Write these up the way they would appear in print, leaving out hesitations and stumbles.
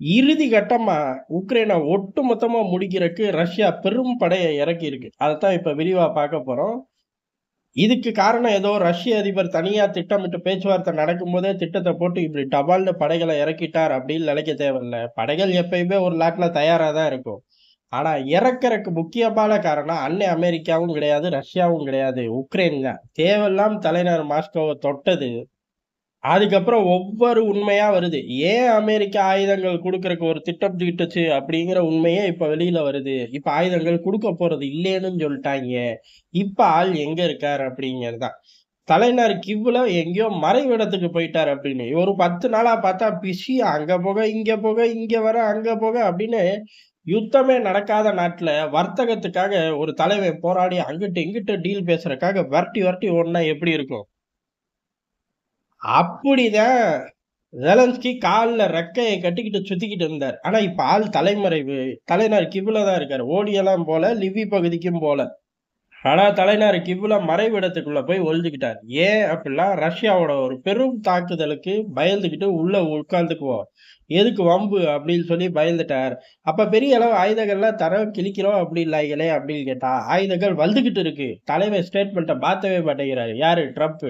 இறுதி கட்டமா உக்ரைனை ஒட்டு மொத்தமா முடிக்கிறதுக்கு ரஷ்யா பெரும் படையை இறக்கி இருக்கு. அதைத்தான் இப்ப விரிவா பார்க்க போறோம். இதுக்கு காரணம் ஏதோ ரஷ்ய அதிபர் தனியா திட்டமிட்டு பேச்சுவார்த்தை நடக்கும்போதே திட்டத்தை போட்டு இப்படி டபால்னு படைகளை இறக்கிட்டார் அப்படின்னு நினைக்க தேவையில்ல. படைகள் எப்பயுமே ஒரு நாட்டுல தயாரா தான் இருக்கும். ஆனா இறக்கறக்கு முக்கியமான காரணம் அன்னை அமெரிக்காவும் கிடையாது, ரஷ்யாவும் கிடையாது, உக்ரைன் தான். தேவையில்லாம தலைநகர் மாஸ்கோவை தொட்டது. அதுக்கப்புறம் ஒவ்வொரு உண்மையா வருது. ஏன் அமெரிக்கா ஆயுதங்கள் குடுக்கறக்கு ஒரு திட்டம் தீட்டுச்சு அப்படிங்கிற உண்மையே இப்ப வெளியில வருது. இப்ப ஆயுதங்கள் குடுக்க போறது இல்லைன்னு சொல்லிட்டாங்க. இப்ப ஆள் எங்க இருக்கார் அப்படிங்கிறது தான். தலைநகர் கிவ்ல எங்கேயோ மறைவிடத்துக்கு போயிட்டார் அப்படின்னு. ஒரு 10 நாளா பார்த்தா பிஸி. அங்க போக, இங்க போக, இங்க வர, அங்க போக அப்படின்னு யுத்தமே நடக்காத நாட்டுல வர்த்தகத்துக்காக ஒரு தலைவன் போராடி அங்கிட்டு இங்கிட்டு டீல் பேசுறதுக்காக விரட்டி விரட்டி ஓடுனா எப்படி இருக்கும்? அப்படிதான் ஜெலன்ஸ்கி கால்ல ரெக்கைய கட்டிக்கிட்டு சுத்திக்கிட்டு இருந்தார். ஆனா இப்ப ஆள் தலைமறைவு. தலைநகர் கிவ்ல தான் இருக்காரு. ஓடியெல்லாம் போல, லிவி பகுதிக்கும் போல. ஆனா தலைநகர் கிவ்ல மறைவிடத்துக்குள்ள போய் ஒளிஞ்சுக்கிட்டார். ஏன் அப்படின்னா ரஷ்யாவோட ஒரு பெரும் தாக்குதலுக்கு பயந்துகிட்டு உள்ள உட்கார்ந்துக்குவோம். எதுக்கு வம்பு அப்படின்னு சொல்லி பயந்துட்டார். அப்ப பெரிய அளவு ஆயுதங்கள்லாம் தர கிழிக்கிறோம் அப்படி இல்லைங்களே அப்படின்னு கேட்டா, ஆயுதங்கள் வந்துகிட்டு இருக்கு. தலைவர் ஸ்டேட்மெண்ட்ட மாத்தவே மாட்டேங்கிறாரு. யாரு? ட்ரம்ப்.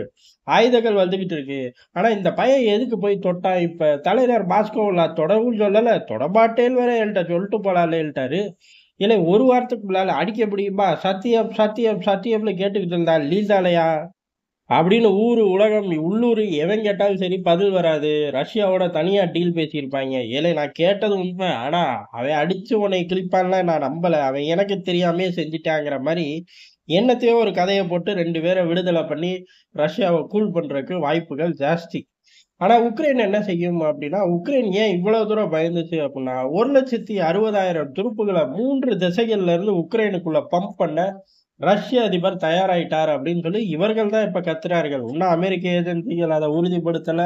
ஆயுதங்கள் வந்துகிட்டு இருக்கு. ஆனா இந்த பையன் எதுக்கு போய் தொட்டான்? இப்ப தலைநகர் மாஸ்கோவுல தொடவும் சொல்லல. தொடமாட்டேன்னு வேற என்கிட்ட சொல்லிட்டு போலால்லேன்ட்டாரு. இல்லை ஒரு வாரத்துக்கு முன்னால அடிக்க முடியுமா? சத்தியம், சத்தியம், சத்தியம்னு கேட்டுக்கிட்டு இருந்தா லீசாலையா? அப்படின்னு ஊரு, உலகம், உள்ளூர் எவன் கேட்டாலும் சரி பதில் வராது. ரஷ்யாவோட தனியா டீல் பேசியிருப்பாங்க. ஏலே நான் கேட்டது உண்மை. ஆனா அவன் அடிச்சு உன்னை கிழிப்பான்லாம் நான் நம்பல. அவன் எனக்கு தெரியாமயே செஞ்சுட்டாங்கிற மாதிரி என்னத்தையோ ஒரு கதையை போட்டு 2 பேரை விடுதலை பண்ணி ரஷ்யாவை கூல் பண்றதுக்கு வாய்ப்புகள் ஜாஸ்தி. ஆனா உக்ரைன் என்ன செய்யும் அப்படின்னா, உக்ரைன் ஏன் இவ்வளவு தூரம் பயந்துச்சு அப்படின்னா, 1,60,60,000 துருப்புகள 3 திசைகள்ல இருந்து உக்ரைனுக்குள்ள பம்ப் பண்ண ரஷ்ய அதிபர் தயாராயிட்டார் அப்படின்னு சொல்லி இவர்கள் தான் இப்ப கத்துறார்கள். இன்னும் அமெரிக்க ஏஜென்சிகள் அதை உறுதிப்படுத்தல.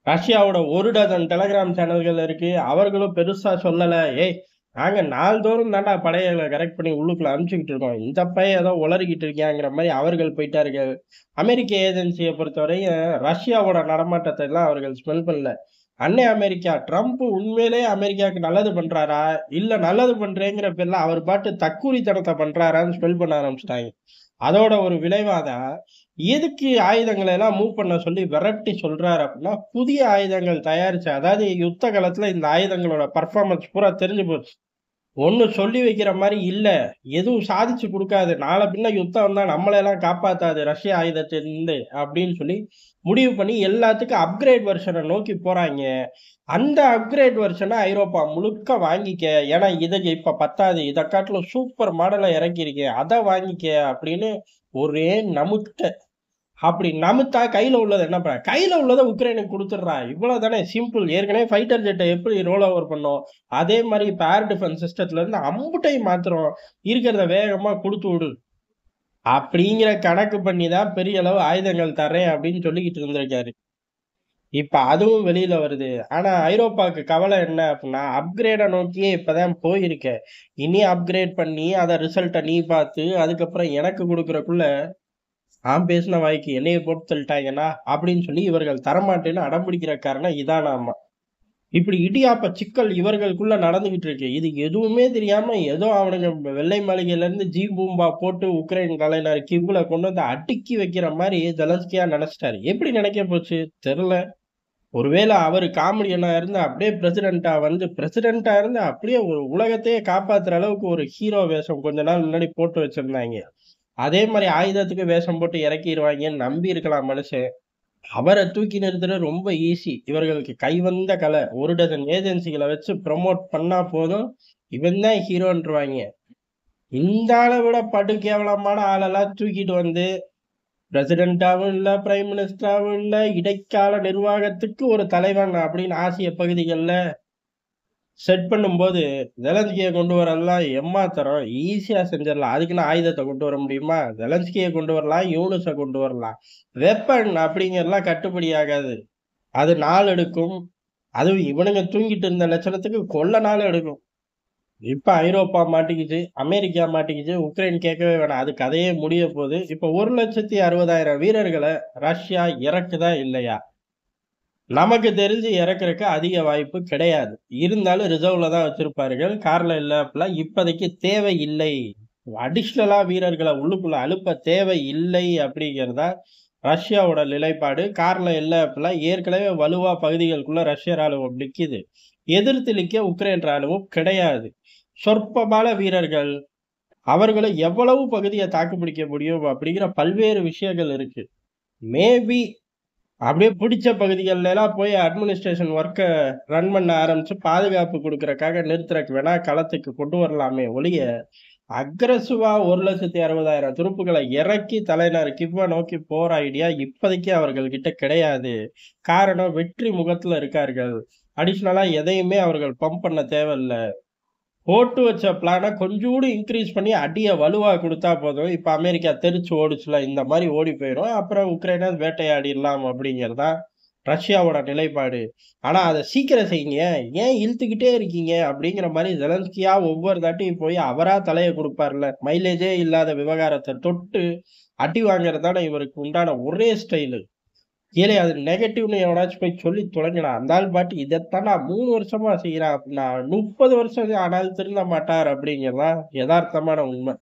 ரஷ்யாவோட 1 டஜன் டெலகிராம் சேனல்கள் இருக்கு. அவர்களும் பெருசா சொல்லல. ஏய் நாங்க நாள்தோறும் தான்டா படைகளை கரெக்ட் பண்ணி உள்ளுக்குள்ள அனுப்பிச்சுக்கிட்டு இருக்கோம். இந்த பையன் ஏதோ உளறிக்கிட்டு இருக்கியாங்கிற மாதிரி அவர்கள் போயிட்டார்கள். அமெரிக்க ஏஜென்சியை பொறுத்தவரையும் ரஷ்யாவோட நடமாட்டத்தை எல்லாம் அவர்கள் ஸ்மெல் பண்ணல. அன்னை அமெரிக்கா ட்ரம்ப் உண்மையிலே அமெரிக்காவுக்கு நல்லது பண்றாரா? இல்ல நல்லது பண்றேங்கிற பேர்ல அவர் பாட்டு தற்கூலித்தனத்தை பண்றாரான்னு ஸ்மெல் பண்ண ஆரம்பிச்சிட்டாங்க. அதோட ஒரு விளைவாதான் எதுக்கு ஆயுதங்களை எல்லாம் மூவ் பண்ண சொல்லி விரட்டி சொல்றாரு அப்படின்னா, புதிய ஆயுதங்கள் தயாரிச்சு அதாவது யுத்த காலத்துல இந்த ஆயுதங்களோட பர்ஃபார்மன்ஸ் பூரா தெரிஞ்சு போச்சு. ஒண்ணும் சொல்லி வைக்கிற மாரி இல்ல. எதுவும் சாதிச்சு குடுக்காது. நாள பின்ன யுத்தம் வந்தா நம்மள எல்லாம் காப்பாத்தாது ரஷ்ய ஆயுதத்திலிருந்து அப்படின்னு சொல்லி முடிவு பண்ணி எல்லாத்துக்கும் அப்கிரேட் வெர்ஷன நோக்கி போறாய்ங்க. அந்த அப்கிரேட் வெர்ஷன ஐரோப்பா முழுக்க வாங்கிக்க. ஏன்னா இது இப்ப பத்தாது. இத காட்டிலும் சூப்பர் மாடல இறக்கியிருக்கேன். அத வாங்கிக்க அப்படின்னு ஒரே நமுத்த. அப்படி நமுத்தா கையில உள்ளத என்ன பண்ண? கையில உள்ளத உக்ரைனுக்கு குடுத்துடுறா. இவ்வளவுதானே சிம்பிள். ஏற்கனவே ஃபைட்டர் ஜெட்ட எப்படி ரோல் ஓவர் பண்ணோம். அதே மாரி இப்ப ஏர் டிஃபென்ஸ் சிஸ்டத்துல இருந்து அம்புட்டையும் மாத்துறோம். இருக்கிறத வேகமா குடுத்து விடு. அப்படிங்கிற கணக்கு பண்ணி தான் பெரிய அளவு ஆயுதங்கள் தர்றேன் அப்படின்னு சொல்லிக்கிட்டு இருந்திருக்காரு. இப்ப அதுவும் வெளியில வருது. ஆனா ஐரோப்பாக்கு கவலை என்ன அப்படின்னா, அப்கிரேட நோக்கியே இப்பதான் போயிருக்க. இனி அப்கிரேட் பண்ணி அத ரிசல்ட்ட நீ பார்த்து அதுக்கப்புறம் எனக்கு குடுக்கறக்குள்ள நான் பேசின வாய்க்கு என்னைய போட்டு தள்ளிட்டாங்கன்னா அப்படின்னு சொல்லி இவர்கள் தரமாட்டேன்னு அடம்பிடிக்கிற காரணம் இதானாமா. இப்படி இடியாப்ப சிக்கல் இவர்களுக்குள்ள நடந்துகிட்டு இருக்கு. இது எதுவுமே தெரியாம ஏதோ அவனுங்க வெள்ளை மாளிகையில இருந்து ஜி பூம்பா போட்டு உக்ரைன் தலைநகர் கிவ்ல கொண்டு வந்து அடுக்கி வைக்கிற மாதிரி ஜெலன்ஸ்கியா நினைச்சிட்டாரு. எப்படி நினைக்க போச்சு தெரியல. ஒருவேளை அவரு காமெடியனா இருந்து அப்படியே பிரசிடென்ட்டா இருந்து அப்படியே ஒரு உலகத்தையே காப்பாத்துற அளவுக்கு ஒரு ஹீரோ வேஷம் கொஞ்ச நாள் முன்னாடி போட்டு வச்சிருந்தாங்க. அதே மாரி ஆயுதத்துக்கு வேஷம் போட்டு இறக்கிருவாய்ங்கன்னு நம்பி இருக்கலாம் மனுஷன். அவர தூக்கி நிறுத்துறது ரொம்ப ஈஸி. இவர்களுக்கு கைவந்த கலை. 1 டஜன் ஏஜென்சிகள வச்சு ப்ரமோட் பண்ணா போதும். இவன் தான் ஹீரோன்றுவாய்ங்க. இந்த ஆள விட படு கேவலமான ஆளெல்லாம் தூக்கிட்டு வந்து பிரசிடென்ட்டாவும் இல்ல, பிரைம் மினிஸ்டராவும் இல்ல, இடைக்கால நிர்வாகத்துக்கு ஒரு தலைவன் அப்படின்னு ஆசிய பகுதிகள்ல செட் பண்ணும்போது, ஜெலன்ஸ்கிய கொண்டு வரதெல்லாம் எம்மாத்திரம் ஈஸியா செஞ்சிடலாம். அதுக்குன்னு ஆயுதத்த கொண்டு வர முடியுமா? ஜெலன்ஸ்கிய கொண்டு வரலாம், யூனுஸ கொண்டு வரலாம். வெப்பன் அப்படிங்கிறதெல்லாம் கட்டுப்படி ஆகாது. அது நாள் எடுக்கும். அதுவும் இவனுங்க தூங்கிட்டு இருந்த லட்சணத்துக்கு கொல்ல நாள் எடுக்கும். இப்ப ஐரோப்பா மாட்டிக்கிச்சு, அமெரிக்கா மாட்டிக்கிச்சு, உக்ரைன் கேட்கவே வேணாம். அது கதையே முடிய போகுது. இப்ப 1,60,60,000 வீரர்கள ரஷ்யா இறக்குதா இல்லையா? நமக்கு தெரிஞ்சு இறக்குறக்கு அதிக வாய்ப்பு கிடையாது. இருந்தாலும் ரிசர்வ்ல தான் வச்சிருப்பார்கள். கார்ல இல்ல அப்படிலாம் இப்போதைக்கு தேவை இல்லை. அடிஷனலா வீரர்கள உள்ளுக்குள்ள அனுப்ப தேவை இல்லை அப்படிங்கிறது தான் ரஷ்யாவோட நிலைப்பாடு. கார்ல இல்ல அப்படிலாம் ஏற்கனவே வலுவா பகுதிகளுக்குள்ள ரஷ்ய ராணுவம் நிக்குது. எதிர்த்து நிக்க உக்ரைன் ராணுவம் கிடையாது. சொற்பமான வீரர்கள். அவர்களும் எவ்வளவு பகுதிய தாக்குப்பிடிக்க முடியும் அப்படிங்கிற பல்வேறு விஷயங்கள் இருக்கு. மேபி அப்படியே பிடிச்ச பகுதிகள்லலாம் போய் அட்மினிஸ்ட்ரேஷன் ஒர்க்க ரன் பண்ண ஆரம்பிச்சு பாதுகாப்பு குடுக்குறக்காக நிறுத்துறக்கு வேணா களத்துக்கு கொண்டு வரலாமே ஒழிய, அக்ரஸிவா 1,60,000 துருப்புக்கள இறக்கி தலைநகர் கிவ்வ நோக்கி போற ஐடியா இப்போதைக்கு அவர்கள் கிட்ட கிடையாது. காரணம் வெற்றி முகத்துல இருக்கார்கள். அடிஷனலா எதையுமே அவர்கள் பம்ப் பண்ண தேவையில்ல. போட்டு வச்ச பிளான கொஞ்சூண்டு இன்கிரீஸ் பண்ணி அடிய வலுவா குடுத்தா போதும். இப்ப அமெரிக்கா தெறிச்சு ஓடுச்சுல்ல, இந்த மாரி ஓடி போயிரும். அப்புறம் உக்ரைன வேட்டையாடிறலாம் அப்படிங்கிறது தான் ரஷ்யாவோட நிலைப்பாடு. ஆனா அத சீக்கிரம் செய்யுங்க. ஏன் இழுத்துக்கிட்டே இருக்கீங்க? அப்படிங்கிற மாரி ஜெலன்ஸ்கியா ஒவ்வொரு தாட்டியும் போய் அவரா தலைய குடுப்பார்ல. மைலேஜே இல்லாத விவகாரத்த தொட்டு அடி வாங்குறது தானே இவருக்கு உண்டான ஒரே ஸ்டைலு. ஏலே அது நெகட்டிவ்ன்னு எவனாச்சும் போய் சொல்லி தொலைங்கடா. அந்த ஆள் பாட்டு இதத்தான் நான் 3 வருஷமா செய்றேன் அப்டின்னா, 30 வருஷம் ஆனாலும் திருந்த மாட்டார் அப்படிங்கிறது தான் எதார்த்தமான உண்ம.